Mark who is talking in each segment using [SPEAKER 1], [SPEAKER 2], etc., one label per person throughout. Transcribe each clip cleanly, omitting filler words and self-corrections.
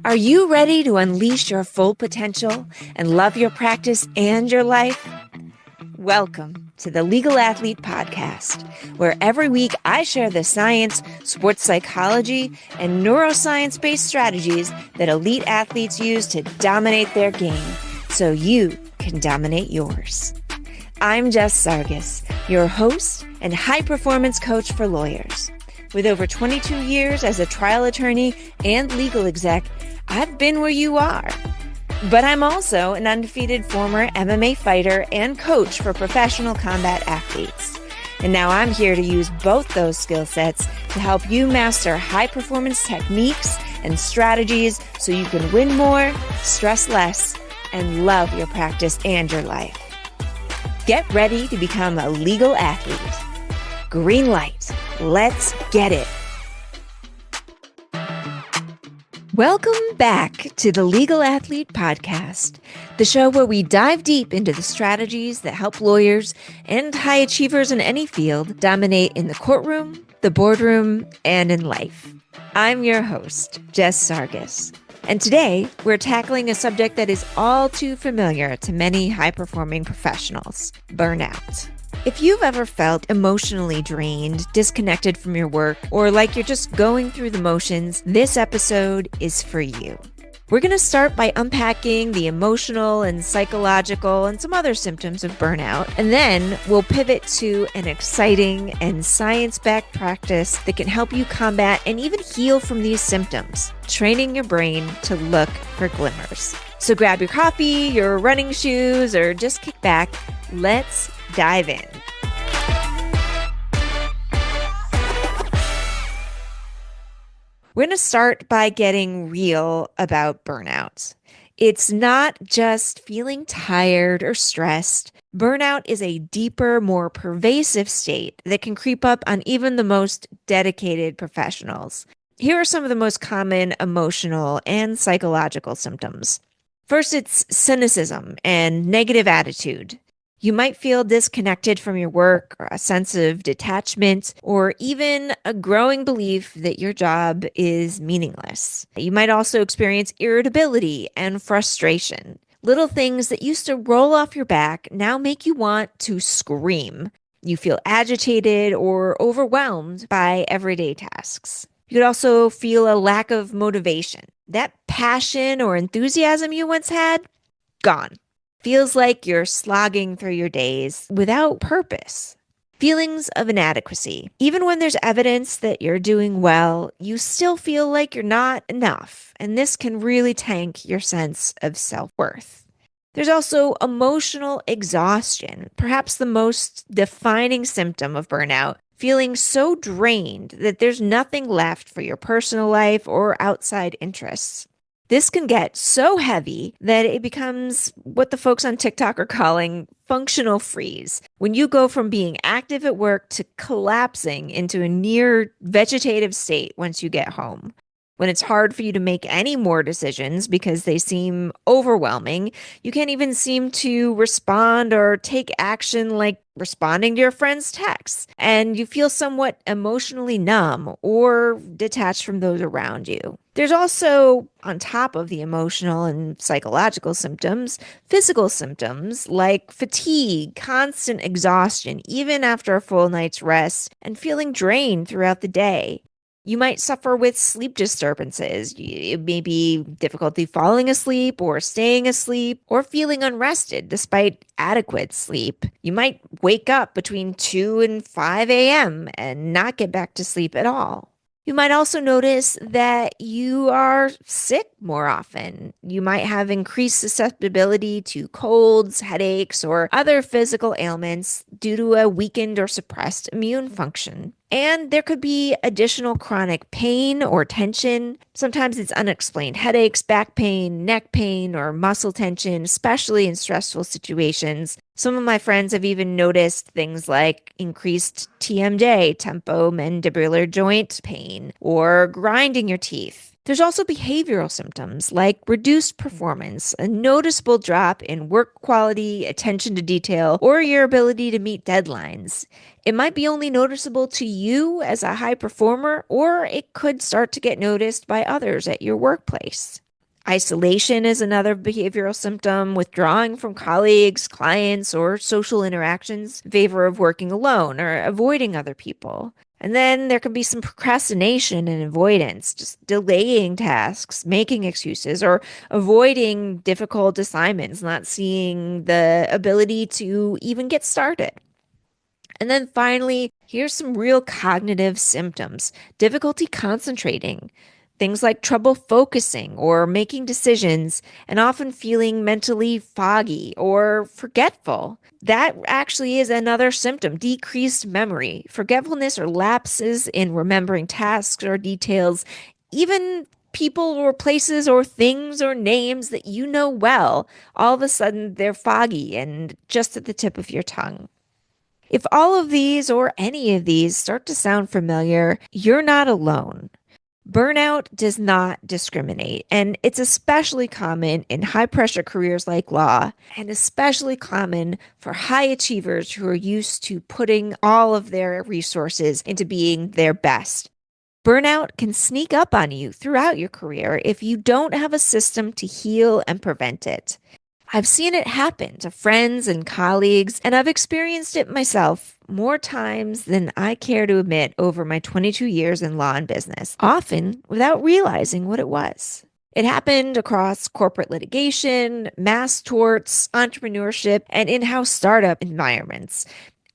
[SPEAKER 1] Are you ready to unleash your full potential and love your practice and your life? Welcome to the Legal Athlete Podcast, where every week I share the science, sports psychology, and neuroscience-based strategies that elite athletes use to dominate their game so you can dominate yours. I'm Jess Sargus, your host and high-performance coach for lawyers. With over 22 years as a trial attorney and legal exec, I've been where you are. But I'm also an undefeated former MMA fighter and coach for professional combat athletes. And now I'm here to use both those skill sets to help you master high-performance techniques and strategies so you can win more, stress less, and love your practice and your life. Get ready to become a legal athlete. Green light. Let's get it. Welcome back to the Legal Athlete Podcast, the show where we dive deep into the strategies that help lawyers and high achievers in any field dominate in the courtroom, the boardroom, and in life. I'm your host, Jess Sargus, and today we're tackling a subject that is all too familiar to many high-performing professionals: burnout. If you've ever felt emotionally drained, disconnected from your work, or like you're just going through the motions, this episode is for you. We're going to start by unpacking the emotional and psychological and some other symptoms of burnout, and then we'll pivot to an exciting and science-backed practice that can help you combat and even heal from these symptoms, training your brain to look for glimmers. So grab your coffee, your running shoes, or just kick back. Let's dive in. We're going to start by getting real about burnout. It's not just feeling tired or stressed. Burnout is a deeper, more pervasive state that can creep up on even the most dedicated professionals. Here are some of the most common emotional and psychological symptoms. First, it's cynicism and negative attitude. You might feel disconnected from your work, or a sense of detachment, or even a growing belief that your job is meaningless. You might also experience irritability and frustration. Little things that used to roll off your back now make you want to scream. You feel agitated or overwhelmed by everyday tasks. You could also feel a lack of motivation. That passion or enthusiasm you once had, gone. Feels like you're slogging through your days without purpose. Feelings of inadequacy. Even when there's evidence that you're doing well, you still feel like you're not enough, and this can really tank your sense of self-worth. There's also emotional exhaustion, perhaps the most defining symptom of burnout, feeling so drained that there's nothing left for your personal life or outside interests. This can get so heavy that it becomes what the folks on TikTok are calling functional freeze. When you go from being active at work to collapsing into a near vegetative state once you get home. When it's hard for you to make any more decisions because they seem overwhelming, you can't even seem to respond or take action like responding to your friend's texts, and you feel somewhat emotionally numb or detached from those around you. There's also, on top of the emotional and psychological symptoms, physical symptoms like fatigue, constant exhaustion, even after a full night's rest, and feeling drained throughout the day. You might suffer with sleep disturbances. It may be difficulty falling asleep or staying asleep or feeling unrested despite adequate sleep. You might wake up between 2 and 5 a.m. and not get back to sleep at all. You might also notice that you are sick more often. You might have increased susceptibility to colds, headaches, or other physical ailments due to a weakened or suppressed immune function. And there could be additional chronic pain or tension. Sometimes it's unexplained headaches, back pain, neck pain, or muscle tension, especially in stressful situations. Some of my friends have even noticed things like increased TMJ, tempomandibular joint pain, or grinding your teeth. There's also behavioral symptoms like reduced performance, a noticeable drop in work quality, attention to detail, or your ability to meet deadlines. It might be only noticeable to you as a high performer, or it could start to get noticed by others at your workplace. Isolation is another behavioral symptom, withdrawing from colleagues, clients, or social interactions in favor of working alone or avoiding other people. And then there can be some procrastination and avoidance, just delaying tasks, making excuses, or avoiding difficult assignments, not seeing the ability to even get started. And then finally, here's some real cognitive symptoms: difficulty concentrating, things like trouble focusing or making decisions, and often feeling mentally foggy or forgetful. That actually is another symptom: decreased memory, forgetfulness, or lapses in remembering tasks or details, even people or places or things or names that you know well. All of a sudden, they're foggy and just at the tip of your tongue. If all of these or any of these start to sound familiar, you're not alone. Burnout does not discriminate, and it's especially common in high pressure careers like law, and especially common for high achievers who are used to putting all of their resources into being their best. Burnout can sneak up on you throughout your career if you don't have a system to heal and prevent it. I've seen it happen to friends and colleagues, and I've experienced it myself more times than I care to admit over my 22 years in law and business, often without realizing what it was. It happened across corporate litigation, mass torts, entrepreneurship, and in-house startup environments.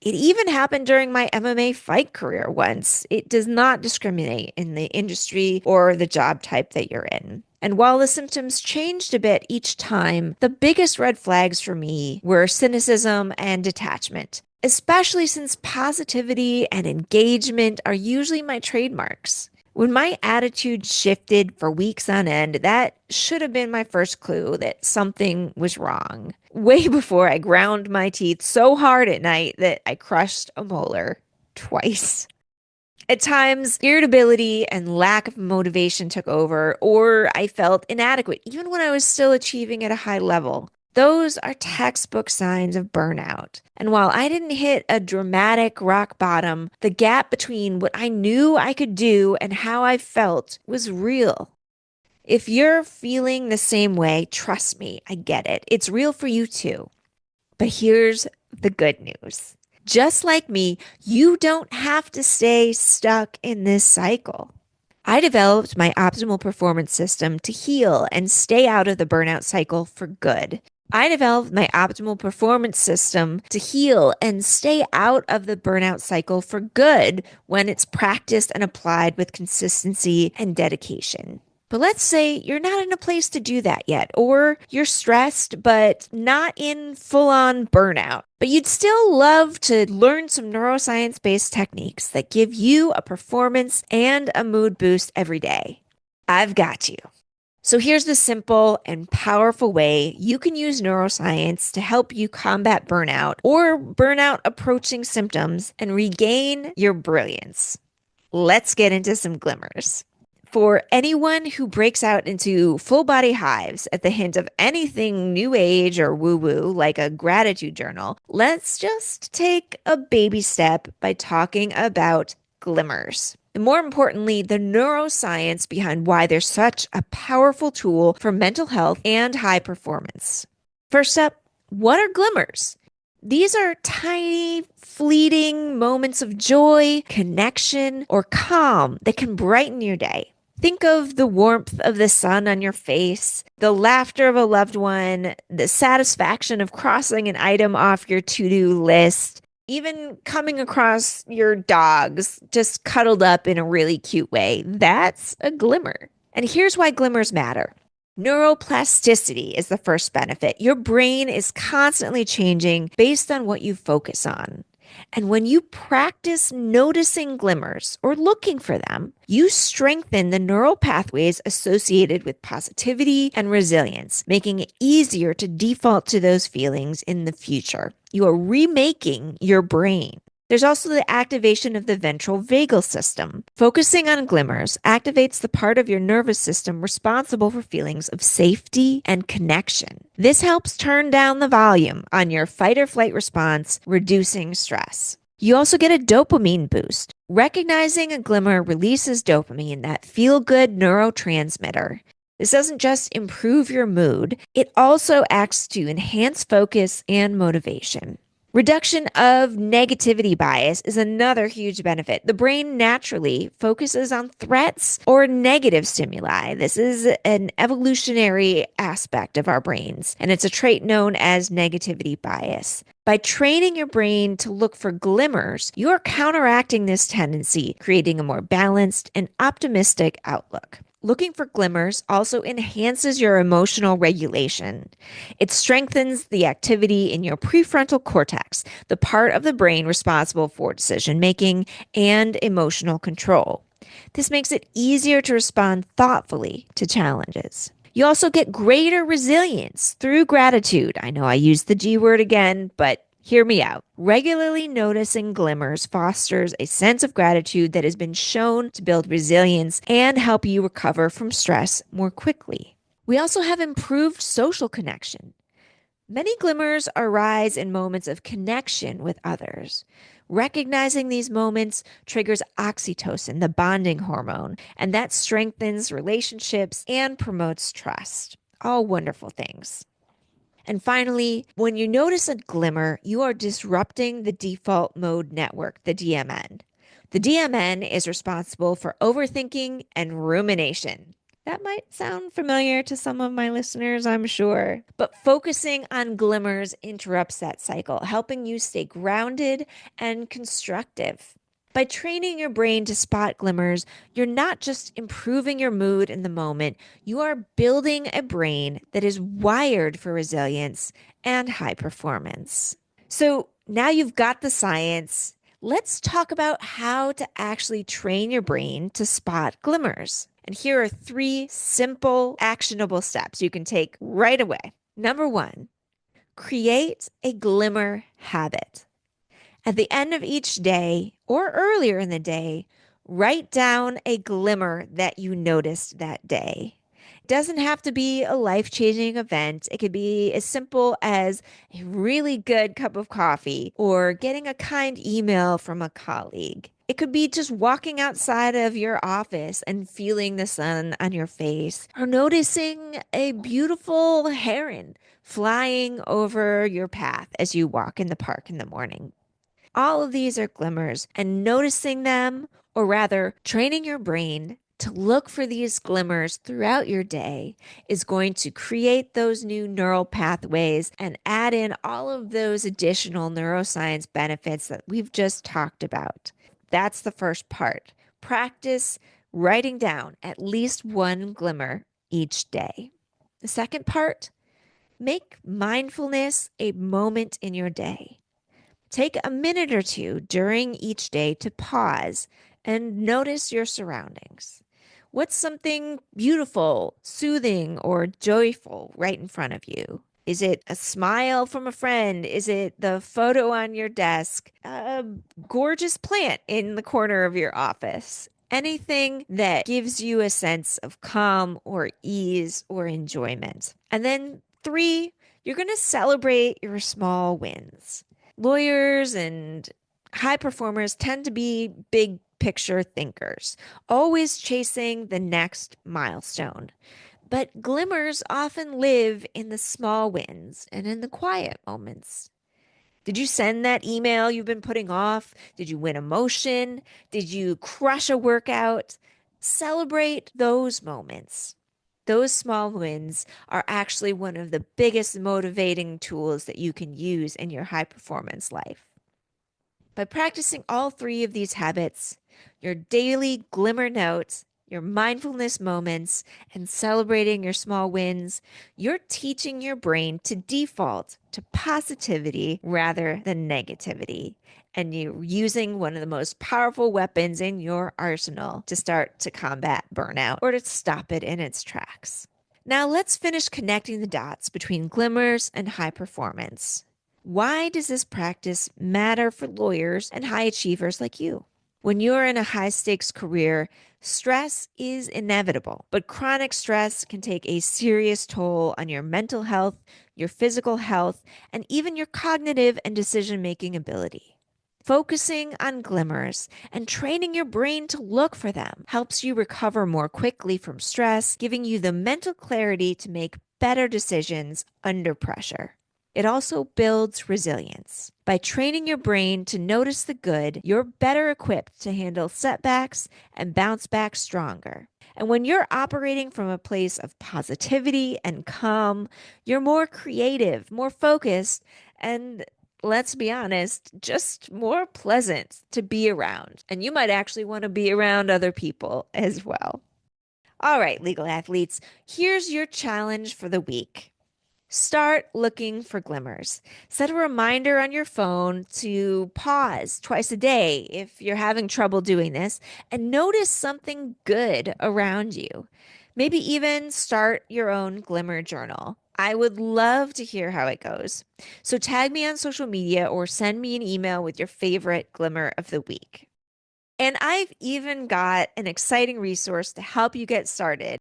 [SPEAKER 1] It even happened during my MMA fight career once. It does not discriminate in the industry or the job type that you're in. And while the symptoms changed a bit each time, the biggest red flags for me were cynicism and detachment, especially since positivity and engagement are usually my trademarks. When my attitude shifted for weeks on end, that should have been my first clue that something was wrong. Way before I ground my teeth so hard at night that I crushed a molar twice. At times, irritability and lack of motivation took over, or I felt inadequate, even when I was still achieving at a high level. Those are textbook signs of burnout. And while I didn't hit a dramatic rock bottom, the gap between what I knew I could do and how I felt was real. If you're feeling the same way, trust me, I get it. It's real for you too. But here's the good news. Just like me, you don't have to stay stuck in this cycle. I developed my optimal performance system to heal and stay out of the burnout cycle for good. I developed my optimal performance system to heal and stay out of the burnout cycle for good when it's practiced and applied with consistency and dedication. But let's say you're not in a place to do that yet, or you're stressed, but not in full on burnout. But you'd still love to learn some neuroscience based techniques that give you a performance and a mood boost every day. I've got you. So here's the simple and powerful way you can use neuroscience to help you combat burnout or burnout approaching symptoms and regain your brilliance. Let's get into some glimmers. For anyone who breaks out into full body hives at the hint of anything new age or woo woo, like a gratitude journal, let's just take a baby step by talking about glimmers. And more importantly, the neuroscience behind why they're such a powerful tool for mental health and high performance. First up, what are glimmers? These are tiny, fleeting moments of joy, connection, or calm that can brighten your day. Think of the warmth of the sun on your face, the laughter of a loved one, the satisfaction of crossing an item off your to-do list, even coming across your dogs just cuddled up in a really cute way. That's a glimmer. And here's why glimmers matter. Neuroplasticity is the first benefit. Your brain is constantly changing based on what you focus on. And when you practice noticing glimmers or looking for them, you strengthen the neural pathways associated with positivity and resilience, making it easier to default to those feelings in the future. You are remaking your brain. There's also the activation of the ventral vagal system. Focusing on glimmers activates the part of your nervous system responsible for feelings of safety and connection. This helps turn down the volume on your fight or flight response, reducing stress. You also get a dopamine boost. Recognizing a glimmer releases dopamine, that feel good neurotransmitter. This doesn't just improve your mood, it also acts to enhance focus and motivation. Reduction of negativity bias is another huge benefit. The brain naturally focuses on threats or negative stimuli. This is an evolutionary aspect of our brains, and it's a trait known as negativity bias. By training your brain to look for glimmers, you are counteracting this tendency, creating a more balanced and optimistic outlook. Looking for glimmers also enhances your emotional regulation. It strengthens the activity in your prefrontal cortex, the part of the brain responsible for decision making and emotional control. This makes it easier to respond thoughtfully to challenges. You also get greater resilience through gratitude. I know I used the G word again, but hear me out. Regularly noticing glimmers fosters a sense of gratitude that has been shown to build resilience and help you recover from stress more quickly. We also have improved social connection. Many glimmers arise in moments of connection with others. Recognizing these moments triggers oxytocin, the bonding hormone, and that strengthens relationships and promotes trust. All wonderful things. And finally, when you notice a glimmer, you are disrupting the default mode network, the DMN. The DMN is responsible for overthinking and rumination. That might sound familiar to some of my listeners, I'm sure. But focusing on glimmers interrupts that cycle, helping you stay grounded and constructive. By training your brain to spot glimmers, you're not just improving your mood in the moment, you are building a brain that is wired for resilience and high performance. So now you've got the science. Let's talk about how to actually train your brain to spot glimmers. And here are 3 simple, actionable steps you can take right away. Number 1, create a glimmer habit. At the end of each day or earlier in the day, write down a glimmer that you noticed that day. It doesn't have to be a life-changing event. It could be as simple as a really good cup of coffee or getting a kind email from a colleague. It could be just walking outside of your office and feeling the sun on your face, or noticing a beautiful heron flying over your path as you walk in the park in the morning. All of these are glimmers, and noticing them, or rather, training your brain to look for these glimmers throughout your day, is going to create those new neural pathways and add in all of those additional neuroscience benefits that we've just talked about. That's the first part. Practice writing down at least one glimmer each day. The second part, make mindfulness a moment in your day. Take a minute or two during each day to pause and notice your surroundings. What's something beautiful, soothing, or joyful right in front of you? Is it a smile from a friend? Is it the photo on your desk? A gorgeous plant in the corner of your office? Anything that gives you a sense of calm or ease or enjoyment. And then 3, you're going to celebrate your small wins. Lawyers and high performers tend to be big picture thinkers, always chasing the next milestone. But glimmers often live in the small wins and in the quiet moments. Did you send that email you've been putting off? Did you win a motion? Did you crush a workout? Celebrate those moments. Those small wins are actually one of the biggest motivating tools that you can use in your high performance life. By practicing all 3 of these habits, your daily glimmer notes, your mindfulness moments, and celebrating your small wins, you're teaching your brain to default to positivity rather than negativity. And you're using one of the most powerful weapons in your arsenal to start to combat burnout or to stop it in its tracks. Now let's finish connecting the dots between glimmers and high performance. Why does this practice matter for lawyers and high achievers like you? When you're in a high stakes career, stress is inevitable, but chronic stress can take a serious toll on your mental health, your physical health, and even your cognitive and decision making ability. Focusing on glimmers and training your brain to look for them helps you recover more quickly from stress, giving you the mental clarity to make better decisions under pressure. It also builds resilience. By training your brain to notice the good, you're better equipped to handle setbacks and bounce back stronger. And when you're operating from a place of positivity and calm, you're more creative, more focused, and let's be honest, just more pleasant to be around. And you might actually want to be around other people as well. All right, legal athletes, here's your challenge for the week. Start looking for glimmers. Set a reminder on your phone to pause twice a day if you're having trouble doing this and notice something good around you. Maybe even start your own glimmer journal. I would love to hear how it goes. So tag me on social media or send me an email with your favorite glimmer of the week. And I've even got an exciting resource to help you get started.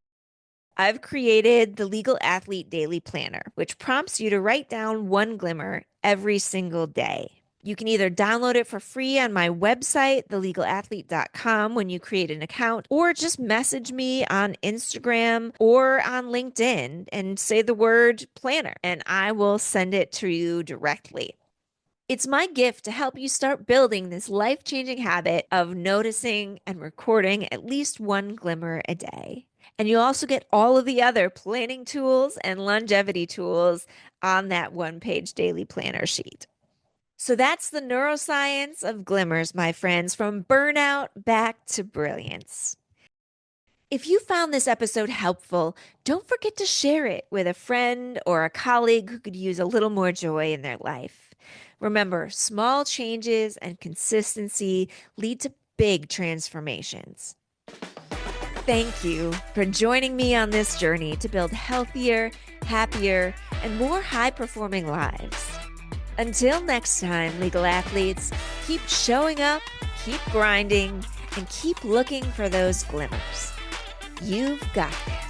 [SPEAKER 1] I've created the Legal Athlete Daily Planner, which prompts you to write down one glimmer every single day. You can either download it for free on my website, thelegalathlete.com, when you create an account, or just message me on Instagram or on LinkedIn and say the word planner, and I will send it to you directly. It's my gift to help you start building this life-changing habit of noticing and recording at least one glimmer a day. And you'll also get all of the other planning tools and longevity tools on that one-page daily planner sheet. So that's the neuroscience of glimmers, my friends, from burnout back to brilliance. If you found this episode helpful, don't forget to share it with a friend or a colleague who could use a little more joy in their life. Remember, small changes and consistency lead to big transformations. Thank you for joining me on this journey to build healthier, happier, and more high-performing lives. Until next time, legal athletes, keep showing up, keep grinding, and keep looking for those glimmers. You've got this.